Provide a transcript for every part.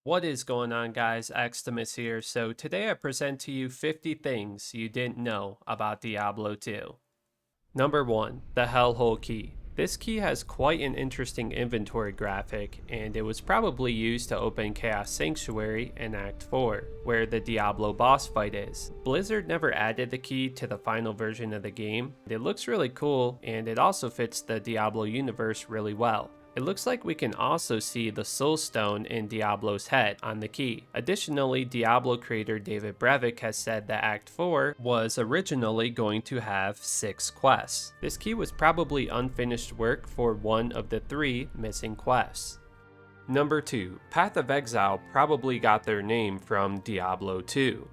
What is going on, guys? Xtimus here. So today I present to you 50 things you didn't know about Diablo 2. Number 1. The Hellhole Key. This key has quite an interesting inventory graphic, and it was probably used to open Chaos Sanctuary in Act 4, where the Diablo boss fight is. Blizzard never added the key to the final version of the game. It looks really cool, and it also fits the Diablo universe really well. It looks like we can also see the Soul Stone in Diablo's head on the key. Additionally, Diablo creator David Brevik has said that Act 4 was originally going to have 6 quests. This key was probably unfinished work for one of the 3 missing quests. Number 2. Path of Exile probably got their name from Diablo 2.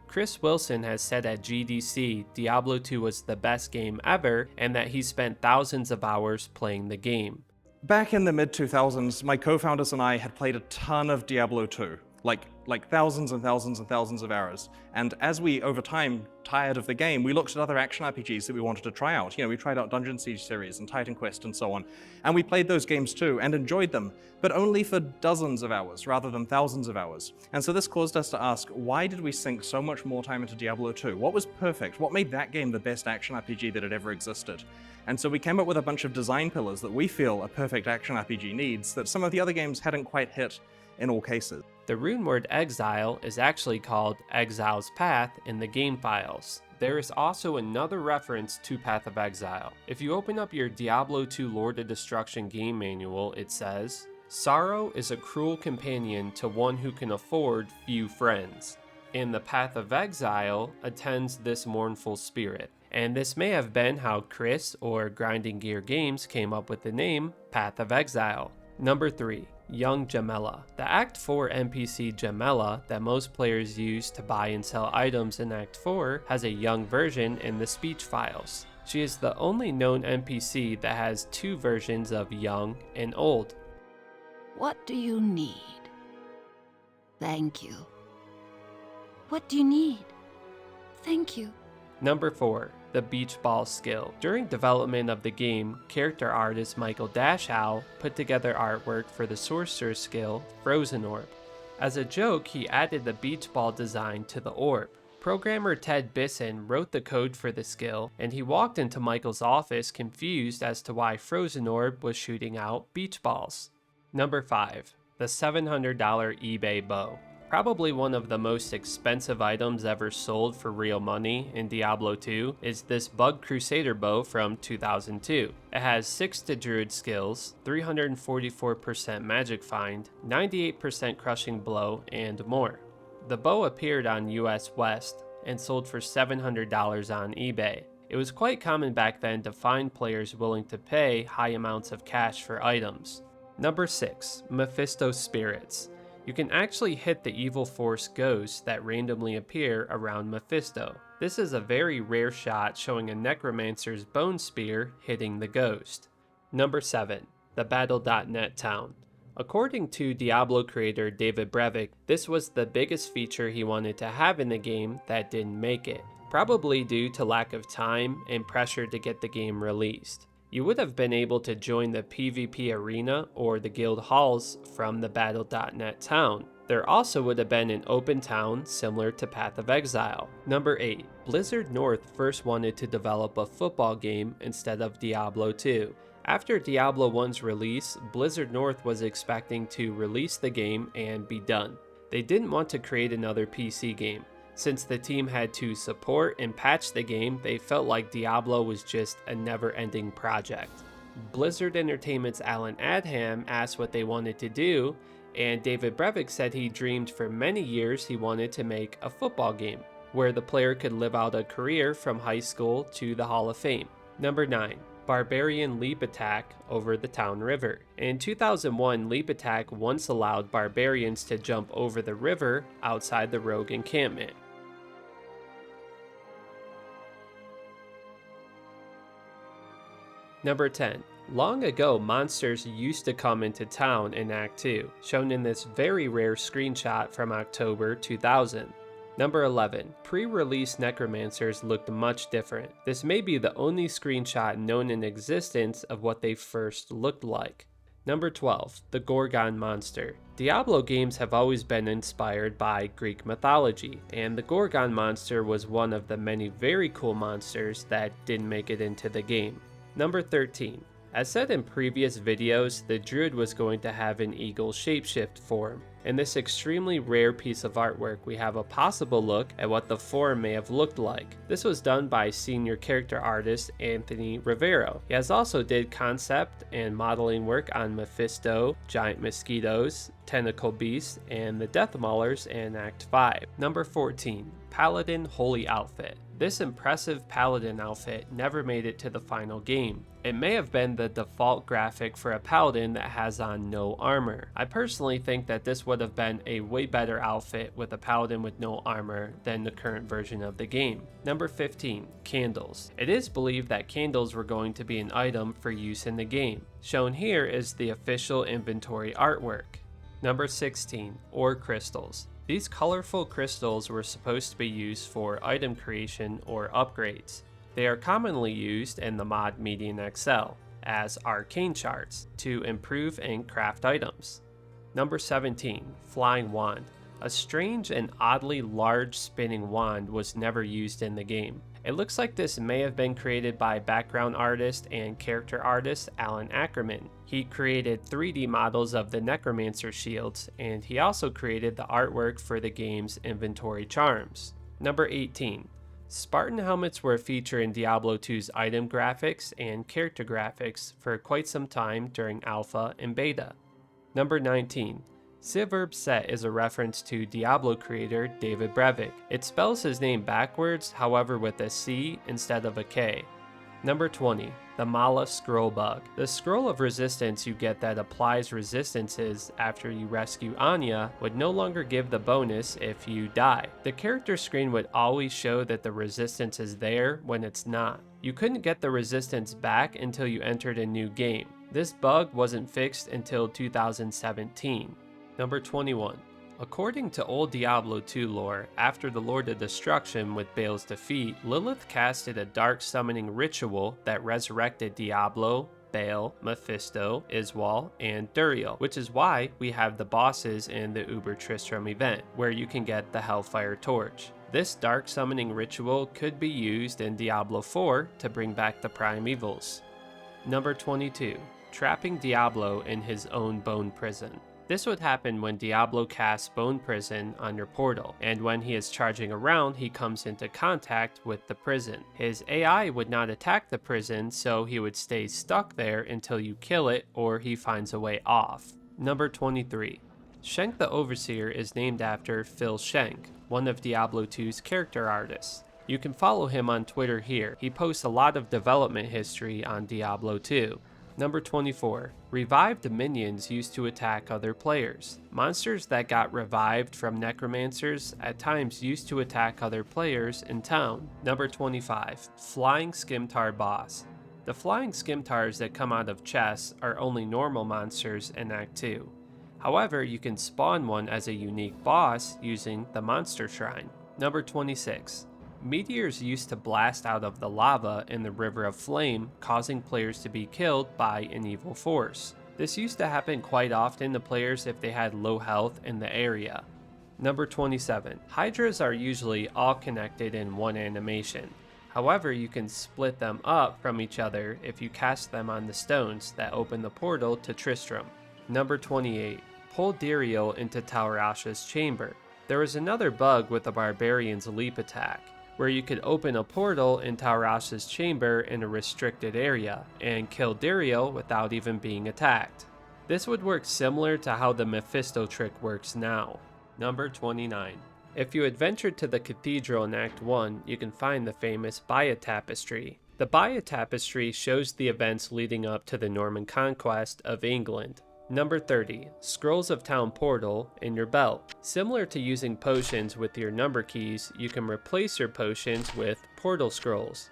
Chris Wilson has said at GDC Diablo 2 was the best game ever and that he spent thousands of hours playing the game. Back in the mid-2000s, my co-founders and I had played a ton of Diablo 2, like thousands and thousands and thousands of hours. And as we, over time, tired of the game, we looked at other action RPGs that we wanted to try out. We tried out Dungeon Siege series and Titan Quest and so on. And we played those games too, and enjoyed them, but only for dozens of hours, rather than thousands of hours. And so this caused us to ask, why did we sink so much more time into Diablo 2? What was perfect? What made that game the best action RPG that had ever existed? And so we came up with a bunch of design pillars that we feel a perfect action RPG needs that some of the other games hadn't quite hit in all cases. The rune word Exile is actually called Exile's Path in the game files. There is also another reference to Path of Exile. If you open up your Diablo 2 Lord of Destruction game manual, it says, "Sorrow is a cruel companion to one who can afford few friends. In the Path of Exile attends this mournful spirit." And this may have been how Chris or Grinding Gear Games came up with the name Path of Exile. Number 3. Young Jamella. The Act 4 NPC Jamella that most players use to buy and sell items in Act 4 has a young version in the speech files. She is the only known NPC that has 2 versions of young and old. What do you need? Thank you. What do you need? Thank you. Number 4. The Beach Ball skill. During development of the game, character artist Michael Dashow put together artwork for the sorcerer skill, Frozen Orb. As a joke, he added the beach ball design to the orb. Programmer Ted Bisson wrote the code for the skill, and he walked into Michael's office confused as to why Frozen Orb was shooting out beach balls. Number 5. The $700 eBay bow. Probably one of the most expensive items ever sold for real money in Diablo 2 is this Bug Crusader bow from 2002. It has 6 to Druid skills, 344% magic find, 98% crushing blow, and more. The bow appeared on US West and sold for $700 on eBay. It was quite common back then to find players willing to pay high amounts of cash for items. Number 6. Mephisto Spirits. You can actually hit the evil force ghosts that randomly appear around Mephisto. This is a very rare shot showing a Necromancer's bone spear hitting the ghost. Number 7. The Battle.net town. According to Diablo creator David Brevik, this was the biggest feature he wanted to have in the game that didn't make it, probably due to lack of time and pressure to get the game released. You would have been able to join the PvP arena or the guild halls from the Battle.net town. There also would have been an open town similar to Path of Exile. Number 8. Blizzard North first wanted to develop a football game instead of Diablo 2. After Diablo 1's release, Blizzard North was expecting to release the game and be done. They didn't want to create another PC game. Since the team had to support and patch the game, they felt like Diablo was just a never-ending project. Blizzard Entertainment's Alan Adham asked what they wanted to do, and David Brevik said he dreamed for many years he wanted to make a football game, where the player could live out a career from high school to the Hall of Fame. Number 9. Barbarian Leap Attack over the town river. In 2001, Leap Attack once allowed barbarians to jump over the river outside the rogue encampment. Number 10. Long ago, monsters used to come into town in Act 2, shown in this very rare screenshot from October 2000. Number 11. Pre-release Necromancers looked much different. This may be the only screenshot known in existence of what they first looked like. Number 12, the Gorgon Monster. Diablo games have always been inspired by Greek mythology, and the Gorgon Monster was one of the many very cool monsters that didn't make it into the game. Number 13. As said in previous videos, the Druid was going to have an eagle shapeshift form. In this extremely rare piece of artwork, we have a possible look at what the form may have looked like. This was done by senior character artist Anthony RIVERO. He has also did concept and modeling work on Mephisto, giant mosquitoes, tentacle beasts, and the Death Maulers in Act 5. Number 14. Paladin Holy Outfit. This impressive Paladin outfit never made it to the final game. It may have been the default graphic for a Paladin that has on no armor. I personally think that this would have been a way better outfit with a Paladin with no armor than the current version of the game. Number 15. Candles. It is believed that candles were going to be an item for use in the game. Shown here is the official inventory artwork. Number 16. Ore Crystals. These colorful crystals were supposed to be used for item creation or upgrades. They are commonly used in the mod Median Exile as arcane shards to improve and craft items. Number 17. Flying Wand. A strange and oddly large spinning wand was never used in the game. It looks like this may have been created by background artist and character artist Alan Ackerman. He created 3D models of the Necromancer shields, and he also created the artwork for the game's inventory charms. Number 18. Spartan Helmets were a feature in Diablo 2's item graphics and character graphics for quite some time during alpha and beta. Number 19. Civerb set is a reference to Diablo creator David Brevik. It spells his name backwards, however with a C instead of a K. Number 20. The Malah Scroll Bug. The scroll of resistance you get that applies resistances after you rescue Anya would no longer give the bonus if you die. The character screen would always show that the resistance is there when it's not. You couldn't get the resistance back until you entered a new game. This bug wasn't fixed until 2017. Number 21. According to old Diablo 2 lore, after the Lord of Destruction with Baal's defeat, Lilith casted a dark summoning ritual that resurrected Diablo, Baal, Mephisto, Iswal, and Duriel, which is why we have the bosses in the Uber Tristram event, where you can get the Hellfire Torch. This dark summoning ritual could be used in Diablo 4 to bring back the Primevals. Number 22. Trapping Diablo in his own bone prison. This would happen when Diablo casts Bone Prison on your portal, and when he is charging around, he comes into contact with the prison. His AI would not attack the prison, so he would stay stuck there until you kill it or he finds a way off. Number 23. Shenk the Overseer is named after Phil Shenk, one of Diablo 2's character artists. You can follow him on Twitter here. He posts a lot of development history on Diablo 2. Number 24. Revived minions used to attack other players. Monsters that got revived from necromancers at times used to attack other players in town. Number 25. Flying Scimitar Boss. The flying scimitars that come out of chests are only normal monsters in Act 2. However, you can spawn one as a unique boss using the Monster Shrine. Number 26. Meteors used to blast out of the lava in the River of Flame, causing players to be killed by an evil force. This used to happen quite often to players if they had low health in the area. Number 27. Hydras are usually all connected in one animation. However, you can split them up from each other if you cast them on the stones that open the portal to Tristram. Number 28. Pull Duriel into Taurash's chamber. There is another bug with the Barbarian's leap attack, where you could open a portal in Taurash's chamber in a restricted area and kill Duriel without even being attacked. This would work similar to how the Mephisto trick works now. Number 29. If you adventure to the cathedral in Act 1, you can find the famous Bayeux Tapestry. The Bayeux Tapestry shows the events leading up to the Norman conquest of England. Number 30. Scrolls of Town Portal in your belt. Similar to using potions with your number keys, you can replace your potions with portal scrolls.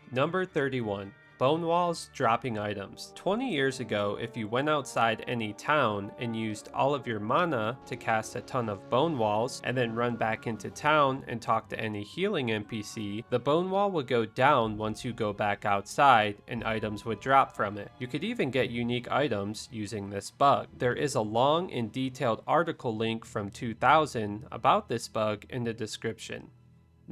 Number 31. Bone walls, dropping items. 20 years ago, if you went outside any town and used all of your mana to cast a ton of bone walls and then run back into town and talk to any healing NPC, the bone wall would go down once you go back outside and items would drop from it. You could even get unique items using this bug. There is a long and detailed article link from 2000 about this bug in the description.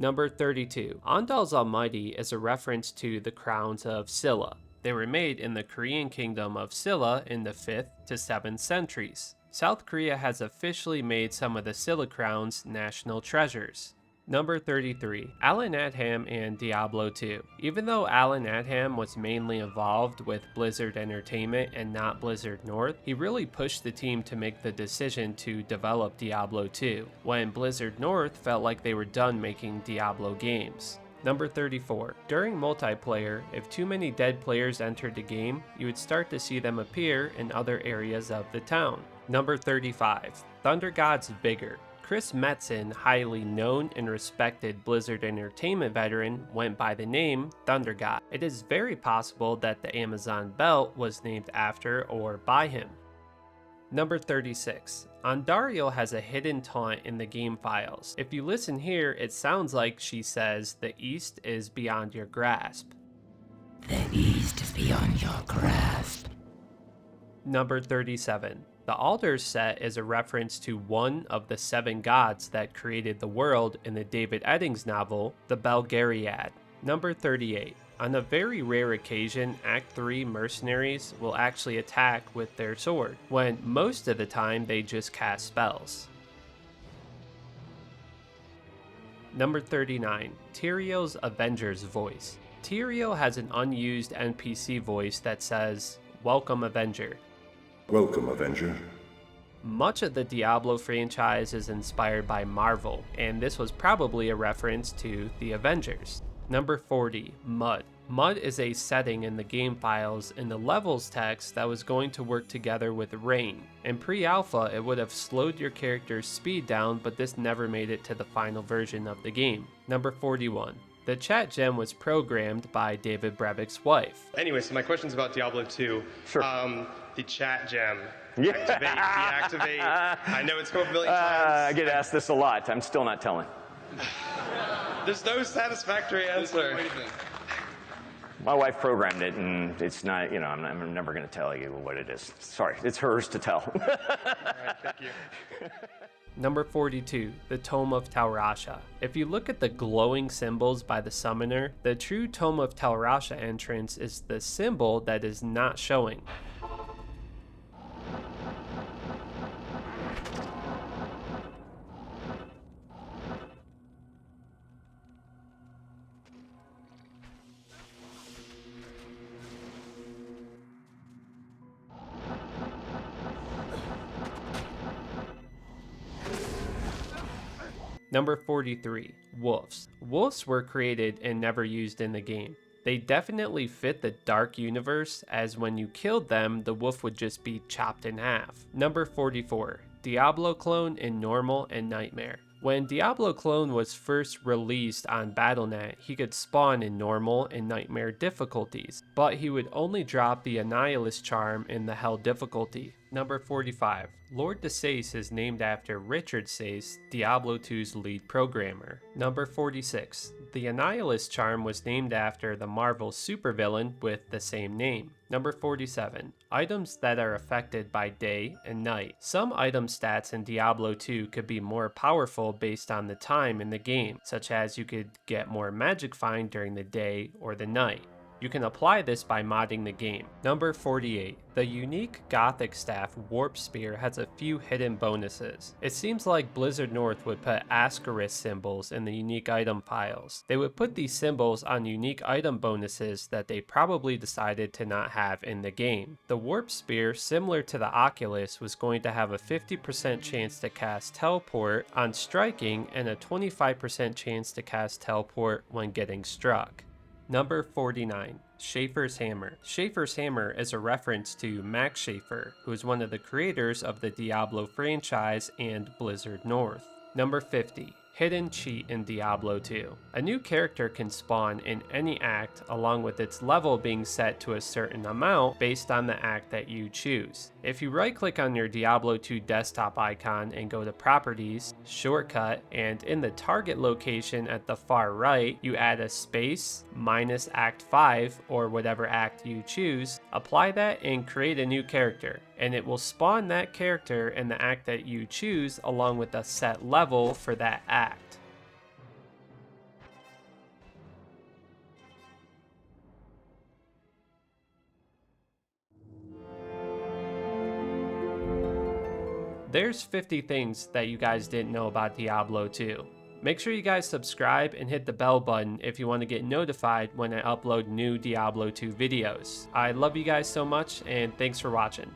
Number 32. ONDAL'S Almighty is a reference to the crowns of Silla. They were made in the Korean kingdom of Silla in the 5th to 7th centuries. South Korea has officially made some of the Silla crowns national treasures. Number 33. Alan Adham and Diablo 2. Even though Alan Adham was mainly involved with Blizzard Entertainment and not Blizzard North, he really pushed the team to make the decision to develop Diablo 2, when Blizzard North felt like they were done making Diablo games. Number 34. During multiplayer, if too many dead players entered the game, you would start to see them appear in other areas of the town. Number 35. Thunder God's Vigor. Chris Metzen, highly known and respected Blizzard Entertainment veteran, went by the name Thunder God. It is very possible that the Amazon belt was named after or by him. Number 36. Andariel has a hidden taunt in the game files. If you listen here, it sounds like she says, "The East is beyond your grasp." The East is beyond your grasp. Number 37. The Alders set is a reference to one of the 7 gods that created the world in the David Eddings novel, The Belgariad. Number 38. On a very rare occasion, Act 3 mercenaries will actually attack with their sword, when most of the time they just cast spells. Number 39. Tyrion's Avenger's voice. Tyrion has an unused NPC voice that says, "Welcome Avenger." Welcome, Avenger. Much of the Diablo franchise is inspired by Marvel, and this was probably a reference to the Avengers. Number 40. Mud. Mud is a setting in the game files in the levels text that was going to work together with rain. In pre-alpha, it would have slowed your character's speed down, but this never made it to the final version of the game. Number 41. The chat gem was programmed by David Brevik's wife. Anyway, so my question's about Diablo 2. Sure. The chat gem. Yeah. Deactivate. I know it's come up a million I times. get asked this a lot. I'm still not telling. There's no satisfactory answer. What do you think? My wife programmed it, and it's not, I'm never going to tell you what it is. Sorry, it's hers to tell. All right, thank you. Number 42. The Tome of Talrasha. If you look at the glowing symbols by the summoner, the true Tome of Talrasha entrance is the symbol that is not showing. Number 43. Wolves. Wolves were created and never used in the game. They definitely fit the dark universe, as when you killed them, the wolf would just be chopped in half. Number 44. Diablo clone in normal and nightmare. When Diablo clone was first released on Battle.net, he could spawn in normal and nightmare difficulties, but he would only drop the Annihilus charm in the hell difficulty. Number 45. Lord DeSace is named after Richard Sace, Diablo 2's lead programmer. Number 46. The Annihilus charm was named after the Marvel supervillain with the same name. Number 47. Items that are affected by day and night. Some item stats in Diablo 2 could be more powerful based on the time in the game, such as you could get more magic find during the day or the night. You can apply this by modding the game. Number 48. The unique Gothic staff Warp Spear has a few hidden bonuses. It seems like Blizzard North would put asterisk symbols in the unique item files. They would put these symbols on unique item bonuses that they probably decided to not have in the game. The Warp Spear, similar to the Oculus, was going to have a 50% chance to cast Teleport on striking and a 25% chance to cast Teleport when getting struck. Number 49. SCHAEFER'S Hammer. SCHAEFER'S Hammer is a reference to Max Schaefer, who is one of the creators of the Diablo franchise and Blizzard North. Number 50. hidden cheat in Diablo 2. A new character can spawn in any act along with its level being set to a certain amount based on the act that you choose. If you right click on your Diablo 2 desktop icon and go to Properties, Shortcut, and in the target location at the far right, you add a space minus Act 5 or whatever act you choose, apply that and create a new character, and it will spawn that character in the act that you choose along with a set level for that act. There's 50 things that you guys didn't know about Diablo 2. Make sure you guys subscribe and hit the bell button if you want to get notified when I upload new Diablo 2 videos. I love you guys so much, and thanks for watching.